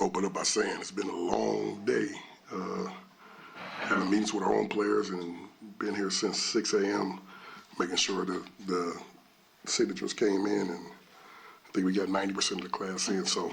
open up by saying it's been a long day. Having meetings with our own players and been here since 6 a.m., making sure that the signatures came in, and I think we got 90% of the class in, so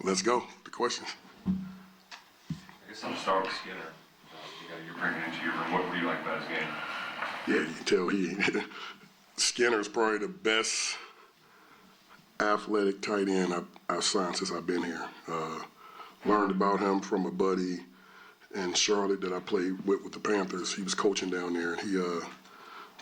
let's go. The questions. I guess I'll start with Skinner. You're bringing into your room. What do you like about his game? Yeah, you can tell Skinner is probably the best athletic tight end I've signed since I've been here. Learned about him from a buddy in Charlotte that I played with the Panthers. He was coaching down there, and he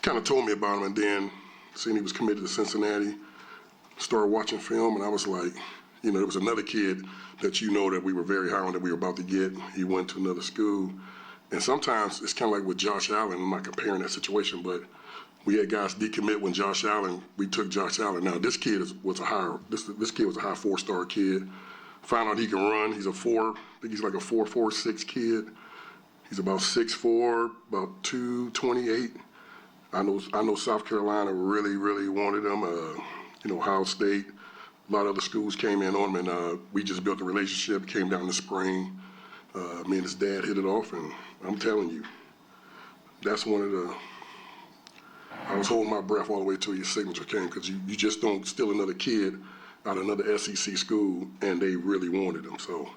kind of told me about him, and then seeing he was committed to Cincinnati, started watching film, and I was like, there was another kid that that we were very high on that we were about to get. He went to another school, and sometimes it's kind of like with Josh Allen. I'm not comparing that situation, but we had guys decommit when we took Josh Allen. Now this kid was a high 4-star kid. Found out he can run. He's a 4. I think he's like a 4.46 kid. He's about 6'4", about 228. I know South Carolina really, really wanted him. Ohio State, a lot of other schools came in on him, and we just built a relationship. Came down in the spring. Me and his dad hit it off, and I'm telling you, that's one of the. I was holding my breath all the way till your signature came, because you just don't steal another kid out of another SEC school, and they really wanted him. So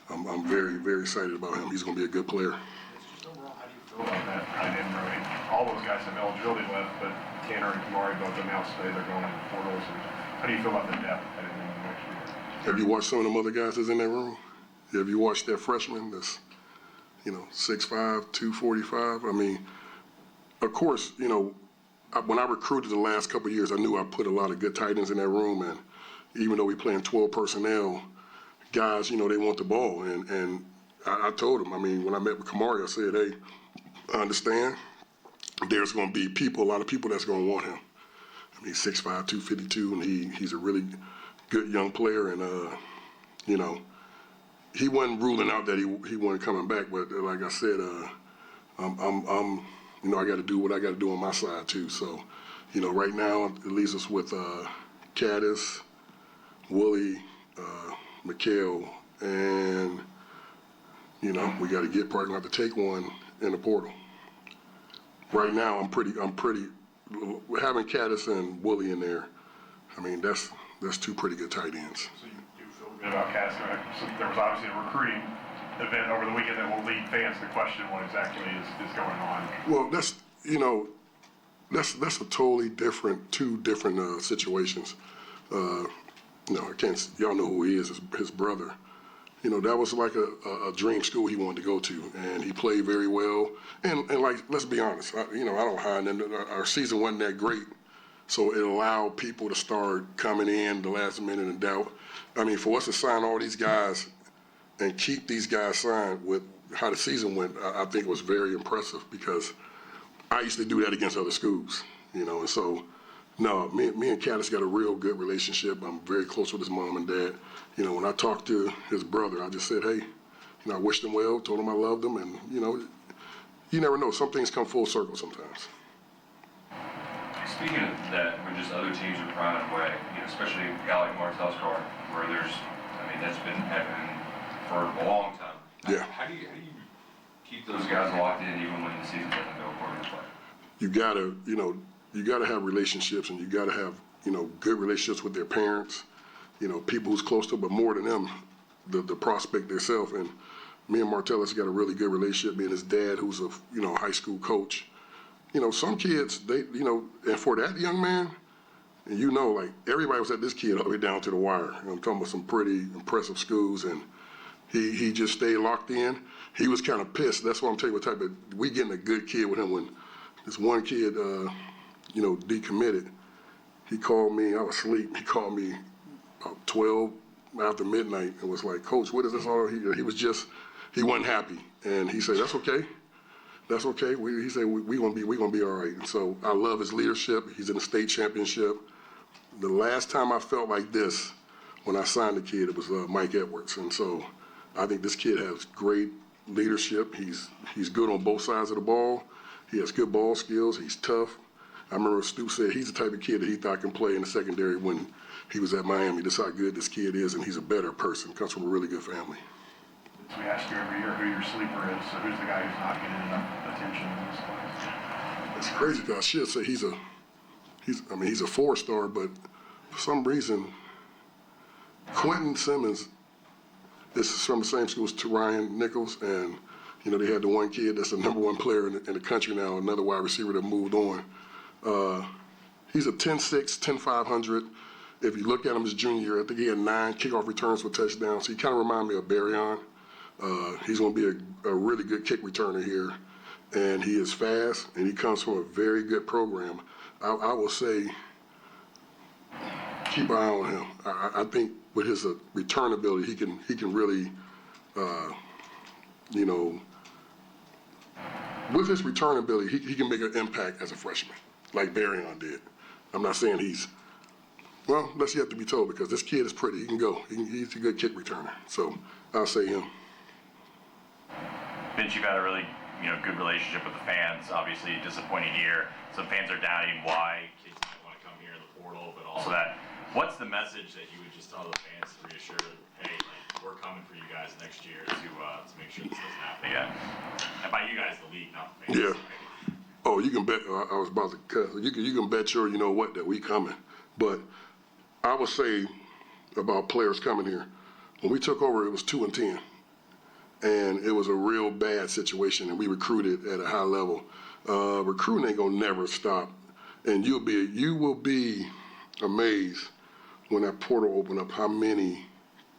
I'm very, very excited about him. He's going to be a good player. Just overall, how do you feel about that? I didn't really. All those guys have eligibility left, but Tanner and Kamari both announced today they're going into the portals. How do you feel about the depth heading into next year? Have you watched some of them other guys that's in that room? Have you watched that freshman that's, 6'5", 245? I mean, of course, when I recruited the last couple of years, I knew I put a lot of good tight ends in that room, and even though we playing 12 personnel, guys, they want the ball. And I told them, when I met with Kamari, I said, hey, I understand there's going to be a lot of people that's going to want him. 6'5", 252, and he's a really good young player. And, he wasn't ruling out that he wasn't coming back. But like I said, I got to do what I got to do on my side too. So, right now it leaves us with Caddis, Wooly, McHale, and we got to get probably gonna have to take one in the portal. Right now, I'm pretty having Caddis and Wooly in there. That's two pretty good tight ends. So you feel good about Caddis? So there was obviously a recruiting event over the weekend that will lead fans to question what exactly is going on. Well, that's a totally two different situations. Y'all know who he is, his brother. That was like a dream school he wanted to go to, and he played very well. And like, let's be honest, I don't hide, and our season wasn't that great, so it allowed people to start coming in the last minute in doubt. For us to sign all these guys and keep these guys signed with how the season went, I think was very impressive, because I used to do that against other schools, and so, no, me and Caddis got a real good relationship. I'm very close with his mom and dad. When I talked to his brother, I just said, hey, I wished him well, told him I loved him, and, you never know. Some things come full circle sometimes. Speaking of that, when just other teams are prying away, especially a guy like Martell's card, where that's been happening for a long time. Yeah. How do you keep those guys locked in even when the season doesn't go according to plan? You gotta have relationships, and you gotta have, good relationships with their parents, people who's close to them, but more than them, the prospect themselves. And me and Martellus got a really good relationship. Me and his dad, who's a, high school coach. Some kids, and for that young man, and like everybody was at this kid all the way down to the wire. I'm talking about some pretty impressive schools, and he just stayed locked in. He was kind of pissed. That's what I'm telling you, we getting a good kid with him. When this one kid, decommitted, he called me, I was asleep, he called me about 12 after midnight and was like, Coach, what is this all? He wasn't happy. And he said, that's okay. He said, we gonna be all right. And so I love his leadership. He's in the state championship. The last time I felt like this, when I signed the kid, it was Mike Edwards. And so I think this kid has great leadership. He's good on both sides of the ball. He has good ball skills. He's tough. I remember Stu said he's the type of kid that he thought can play in the secondary when he was at Miami. This is how good this kid is, and he's a better person. Comes from a really good family. We ask you every year who your sleeper is, so who's the guy who's not getting enough attention in this class? It's crazy because I should say he's a 4-star, but for some reason, Quentin Simmons is from the same school as Ryan Nichols, and they had the one kid that's the #1 player in the country now, another wide receiver that moved on. He's a 10.6, 10.500. If you look at him his junior year, I think he had 9 kickoff returns for touchdowns. So he kind of reminds me of Barryon. He's going to be a really good kick returner here, and he is fast, and he comes from a very good program. I will say, keep an eye on him. I think with his return ability, he can really, with his return ability, he can make an impact as a freshman, like Barryon did. I'm not saying that's yet to be told because this kid is pretty. He can go. He's a good kick returner. So I'll say him. Vince, you've had a really good relationship with the fans. Obviously, a disappointing year. Some fans are doubting why kids might want to come here in the portal, but also that. What's the message that you would just tell the fans to reassure them, hey, we're coming for you guys next year to make sure this doesn't happen again? And by you guys, the league, not the fans. Yeah. Oh, you can bet. I was about to cut. You can bet sure that we coming. But I would say about players coming here. When we took over, it was 2-10. And it was a real bad situation, and we recruited at a high level. Recruiting ain't gonna never stop, and you will be amazed when that portal open up how many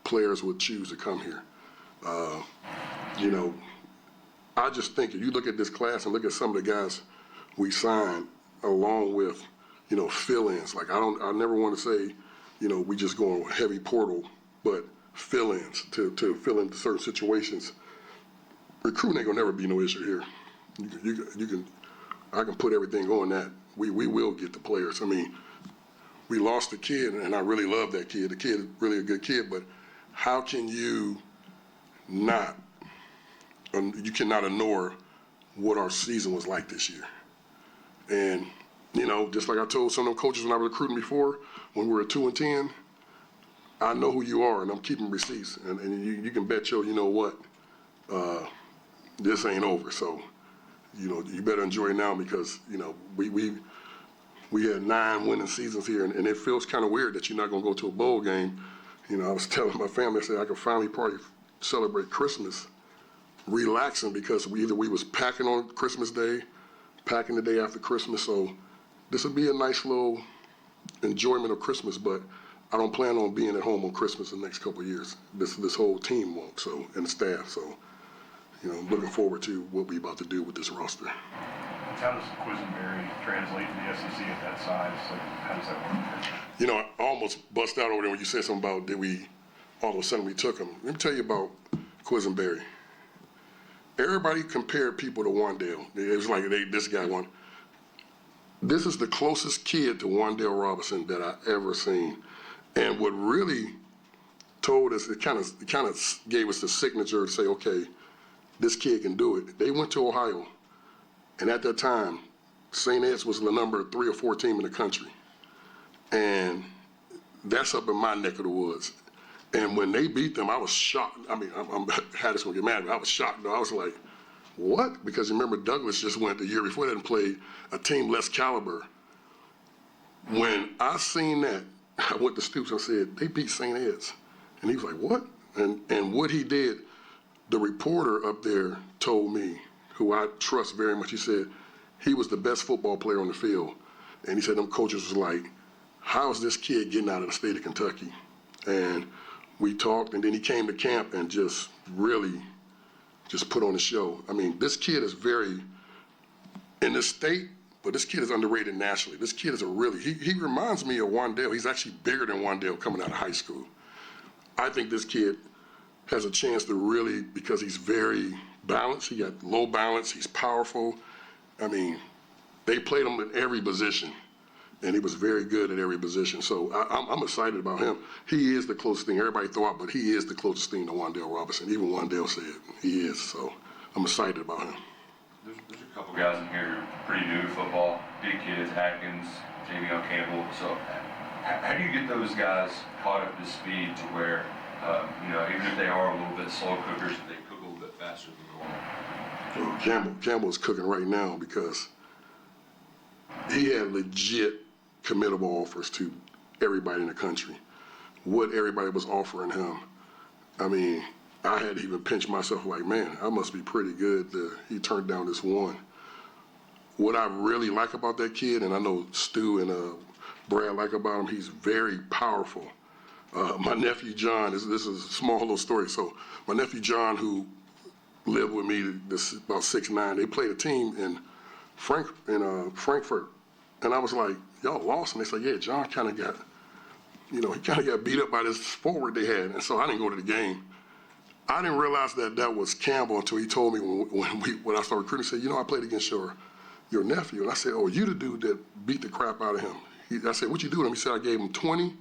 players would choose to come here. I just think if you look at this class and look at some of the guys we signed, along with fill-ins. Like I never want to say we just go on heavy portal, but fill-ins to fill into certain situations. Recruiting ain't gonna never be no issue here. I can put everything on that. We will get the players. I mean, we lost a kid, and I really love that kid. The kid is really a good kid, but how can you cannot ignore what our season was like this year. And just like I told some of them coaches when I was recruiting before, when we were at 2-10. I know who you are, and I'm keeping receipts, and you can bet this ain't over. So, you better enjoy it now because we had 9 winning seasons here, and it feels kind of weird that you're not gonna go to a bowl game. I was telling my family, I said I could finally probably celebrate Christmas, relaxing because we was packing on Christmas Day, packing the day after Christmas. So this would be a nice little enjoyment of Christmas, but I don't plan on being at home on Christmas the next couple of years. This whole team won't, and the staff. So, looking forward to what we're about to do with this roster. How does Quisenberry translate to the SEC at that size? Like, how does that work? I almost bust out over there when you said something about all of a sudden we took him. Let me tell you about Quisenberry. Everybody compared people to Wandale. It was like this guy won. This is the closest kid to Wandale Robinson that I ever seen. And what really told us, it kind of gave us the signature to say, okay, this kid can do it. They went to Ohio, and at that time, St. Ed's was the number 3 or 4 team in the country. And that's up in my neck of the woods. And when they beat them, I was shocked. I mean, Hattie's gonna get mad at me. I was shocked, though. I was like, what? Because you remember Douglas just went the year before that and played a team less caliber. When I seen that, I went to Stoops and said, they beat St. Ed's. And he was like, what? And what he did, the reporter up there told me, who I trust very much, he said he was the best football player on the field. And he said them coaches was like, how is this kid getting out of the state of Kentucky? And we talked, and then he came to camp and just really put on the show. I mean, this kid is very, in this state, but this kid is underrated nationally. This kid is he reminds me of Wandale. He's actually bigger than Wandale coming out of high school. I think this kid has a chance to really, because he's very balanced. He got low balance. He's powerful. I mean, they played him in every position, and he was very good at every position. So I'm excited about him. He is the closest thing. Everybody throw out, but he is the closest thing to Wandale Robinson. Even Wandale said he is. So I'm excited about him. There's a couple guys in here who are pretty new to football, big kids, Atkins, Javion Campbell. So How do you get those guys caught up to speed to where, even if they are a little bit slow cookers, they cook a little bit faster than normal? Well, Campbell's cooking right now because he had legit committable offers to everybody in the country. What everybody was offering him, I mean, I had to even pinch myself like, man, I must be pretty good that he turned down this one. What I really like about that kid, and I know Stu and Brad like about him, he's very powerful. My nephew John, this is a small little story. So my nephew John, who lived with me, this about 6'9", they played a team in Frankfurt. And I was like, y'all lost? And they said, yeah, John kind of got, he kind of got beat up by this forward they had. And so I didn't go to the game. I didn't realize that was Campbell until he told me when I started recruiting. He said, I played against your nephew. And I said, oh, you the dude that beat the crap out of him. I said, what you do to him? He said, I gave him 20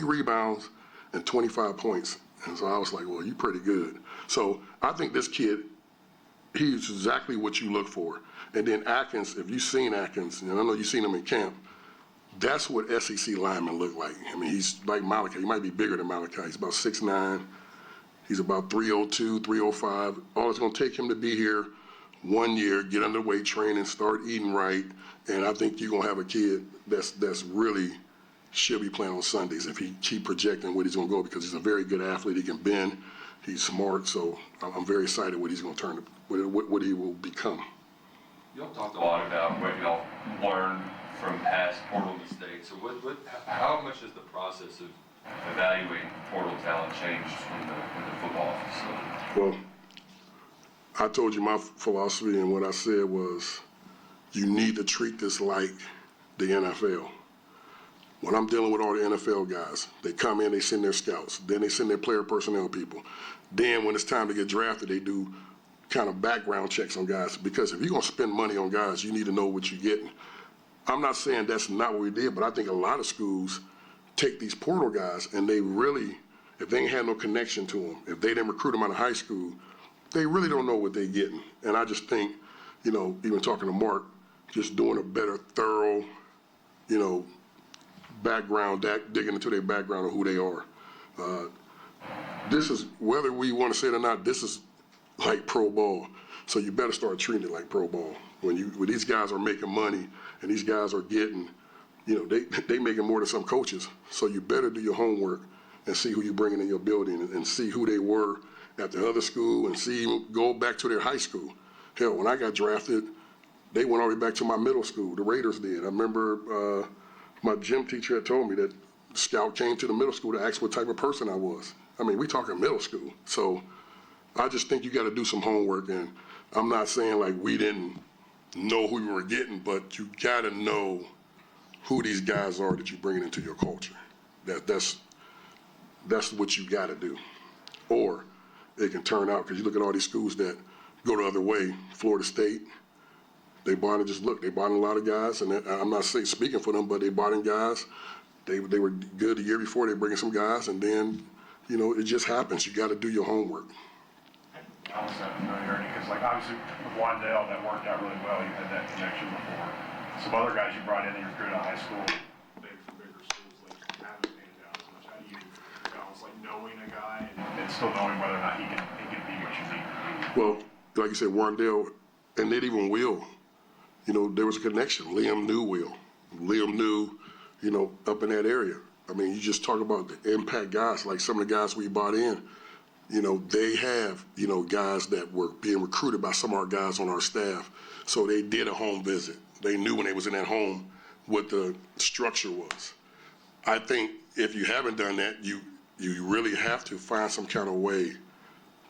rebounds and 25 points. And so I was like, well, you pretty good. So I think this kid, he's exactly what you look for. And then Atkins, if you've seen Atkins, and I know you've seen him in camp, that's what SEC linemen look like. I mean, he's like Malachi. He might be bigger than Malachi. He's about 6'9". He's about 302, 305. All it's going to take him to be here 1 year, get under weight training, start eating right, and I think you're going to have a kid that's really should be playing on Sundays if he keep projecting what he's going to go, because he's a very good athlete. He can bend. He's smart. So I'm very excited what he's going to turn, what he will become. Y'all talked a lot about what y'all learned from past portal mistakes. So how much has the process of evaluating portal talent changed in the football facility? Well, I told you my philosophy, and what I said was, you need to treat this like the NFL. When I'm dealing with all the NFL guys, they come in, they send their scouts, then they send their player personnel people. Then when it's time to get drafted, they do kind of background checks on guys, because if you're going to spend money on guys, you need to know what you're getting. I'm not saying that's not what we did, but I think a lot of schools take these portal guys and they really, if they ain't had no connection to them, if they didn't recruit them out of high school, they really don't know what they're getting. And I just think, even talking to Mark, just doing a better, thorough, background, digging into their background of who they are. This is, whether we want to say it or not, this is like pro ball. So you better start treating it like pro ball. When these guys are making money and these guys are getting, they making more than some coaches. So you better do your homework and see who you're bringing in your building, and see who they were at the other school, and go back to their high school. Hell, when I got drafted, they went all the way back to my middle school. The Raiders did. I remember my gym teacher had told me that the scout came to the middle school to ask what type of person I was. I mean, we talking middle school. So I just think you got to do some homework, and I'm not saying like we didn't know who we were getting, but you got to know who these guys are that you're bringing into your culture. That's what you got to do. Or it can turn out, because you look at all these schools that go the other way. Florida State, they bought in a lot of guys, and I'm not speaking for them, but they bought in guys. They were good the year before. They bring in some guys, and then, it just happens. You got to do your homework. How is that familiarity? Because, obviously, with Wandale, that worked out really well. You had that connection before. Some other guys you brought in that you recruited out of high school, bigger schools, haven't panned out as much. How do you balance, knowing a guy and still knowing whether or not he can be what you need? Well, like you said, Wandale, and then even Will, there was a connection. Liam knew Will. Liam knew, up in that area. I mean, you just talk about the impact guys, like some of the guys we brought in. They have, guys that were being recruited by some of our guys on our staff. So they did a home visit. They knew when they was in that home what the structure was. I think if you haven't done that, you really have to find some kind of way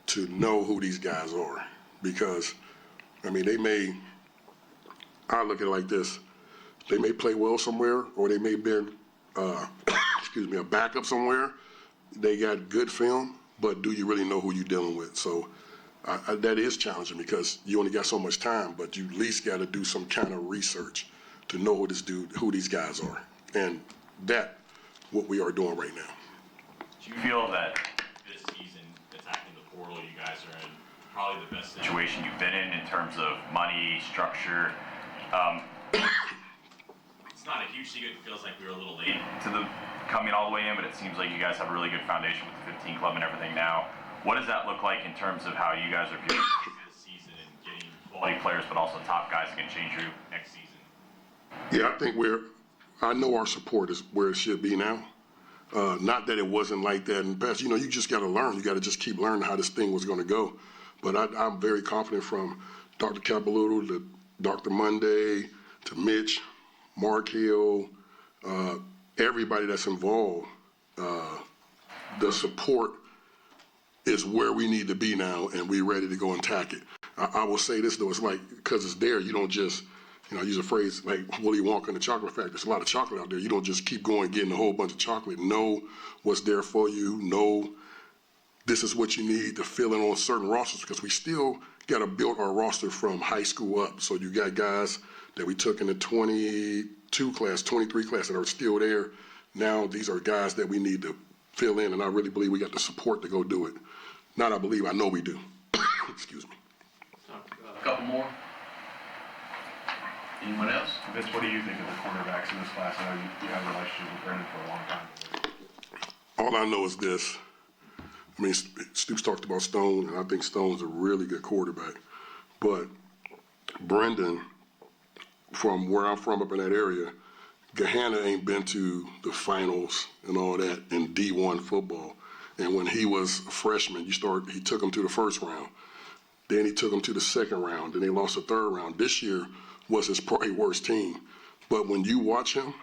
to know who these guys are. Because, I mean, I look at it like this. They may play well somewhere, or they may have been, a backup somewhere. They got good film, but do you really know who you're dealing with? So that is challenging, because you only got so much time, but you at least got to do some kind of research to know who these guys are. And that's what we are doing right now. Do you feel that this season, attacking the portal, you guys are in probably the best situation you've been in terms of money, structure? It's not a huge secret. It feels like we were a little late to the coming all the way in, but it seems like you guys have a really good foundation with the 15 club and everything now. What does that look like in terms of how you guys are viewing this season and getting quality players, but also top guys that can change you next season? Yeah, I think I know our support is where it should be now. Not that it wasn't like that in the past. You know, you just got to learn. You got to just keep learning how this thing was going to go. But I'm very confident from Dr. Capilouto to Dr. Monday to Mitch, Mark Hill, everybody that's involved. The support is where we need to be now, and we're ready to go and tack it. I will say this, though. It's like, because it's there, you don't just, you know, use a phrase like Willy Wonka in the chocolate factory. There's a lot of chocolate out there. You don't just keep going getting a whole bunch of chocolate. Know what's there for you. Know this is what you need to fill in on certain rosters, because we still got to build our roster from high school up. So you got guys that we took in the 22 class, 23 class that are still there. Now these are guys that we need to fill in, and I really believe we got the support to go do it. Not I believe, I know we do. Excuse me. A couple more. Anyone else? Vince, what do you think of the cornerbacks in this class? I know you have a relationship with Brendan for a long time. All I know is this. I mean, Stoops talked about Stone, and I think Stone's a really good quarterback. But Brendan, from where I'm from up in that area, Gahanna ain't been to the finals and all that in D1 football. And when he was a freshman, he took him to the first round. Then he took him to the second round. Then they lost the third round. This year was his probably worst team. But when you watch him,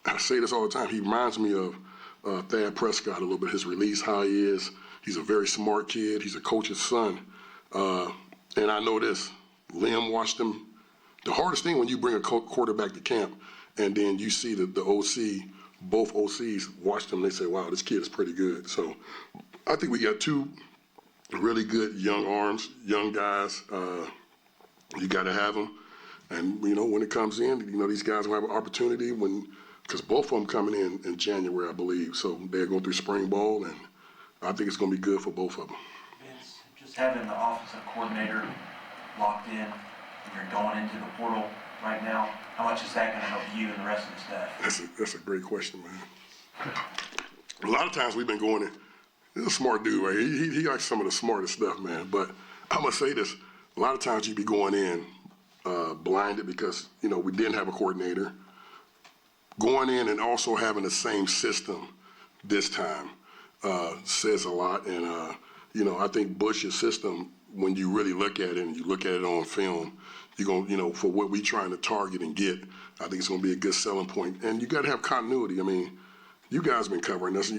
I say this all the time, he reminds me of Thad Prescott a little bit, his release, how he is. He's a very smart kid. He's a coach's son. And I know this, Liam watched him. The hardest thing when you bring a quarterback to camp and then you see the OC, both OCs watched him, they say, wow, this kid is pretty good. So I think we got two really good young arms, young guys. You got to have them. And, you know, when it comes in, you know, these guys will have an opportunity because both of them coming in January, I believe. So they're going through spring ball, and I think it's going to be good for both of them. Vince, just having the offensive coordinator locked in, and you're going into the portal right now, how much is that going to help you and the rest of the staff? That's a great question, man. A lot of times we've been going in. He's a smart dude, right? He likes some of the smartest stuff, man. But I'm going to say this. A lot of times you be going in blinded because, you know, we didn't have a coordinator. Going in and also having the same system this time says a lot. And, you know, I think Bush's system, when you really look at it and you look at it on film, you're going to, you know, for what we're trying to target and get, I think it's going to be a good selling point. And you got to have continuity. I mean, you guys been covering this.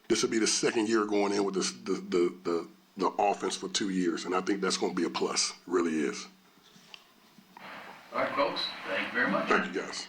This will be the second year going in with the offense for 2 years, and I think that's going to be a plus. It really is. All right, folks. Thank you very much. Thank you, guys.